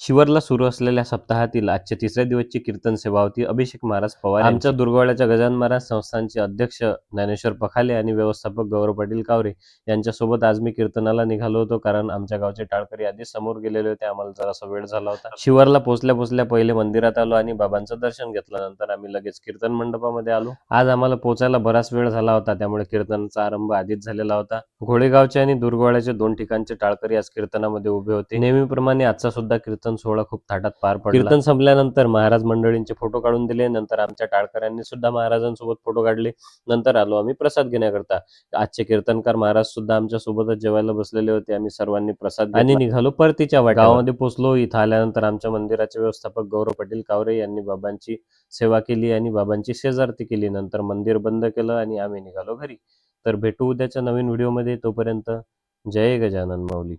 शिवरला सुरू असलेल्या सप्ताहातील आजच्या तिसऱ्या दिवसची कीर्तन सेवा होती अभिषेक महाराज पवार आमच्या दुर्गवाड्याच्या गजानन महाराज संस्थानचे अध्यक्ष ज्ञानेश्वर पखाले आणि व्यवस्थापक गौरव पाटील कावरे यांच्यासोबत आज मी कीर्तनाला निघालो होतो, कारण आमच्या गावचे टाळकरी आधीच समोर गेलेले होते. आम्हाला जरासा वेळ झाला होता. शिवरला पोहोचल्या पहिले मंदिरात आलो आणि बाबांचं दर्शन घेतलं. नंतर आम्ही लगेच कीर्तन मंडपामध्ये आलो. आज आम्हाला पोहोचायला बराच वेळ झाला होता, त्यामुळे कीर्तनाचा आरंभ आधीच झालेला होता. घोडेगावचे आणि दुर्गवाड्याचे 2 ठिकाणचे टाळकरी आज कीर्तनामध्ये उभे होते. नेहमीप्रमाणे आजचा सुद्धा कीर्तन सोहळा खूप थाटात पार पडला. कीर्तन संपल्यानंतर महाराज मंडळींचे फोटो काढून दिले. नंतर आमच्या टाळकऱ्यांनी सुद्धा महाराजांसोबत फोटो काढले. नंतर आलो आम्ही प्रसाद घेण्याकरता. आजचे कीर्तनकार महाराज सुद्धा आमच्या सोबतच जेवायला बसलेले होते. आम्ही सर्वांनी प्रसाद आणि निघालो परतीच्या वाटेवर. गावामध्ये पोहोचलो. इथं आल्यानंतर आमच्या मंदिराचे व्यवस्थापक गौरव पाटील कावरे यांनी बाबांची सेवा केली आणि बाबांची शेजारती केली. नंतर मंदिर बंद केलं आणि आम्ही निघालो घरी. तर भेटू उद्याच्या नवीन व्हिडिओमध्ये. तोपर्यंत जय गजानन माऊली.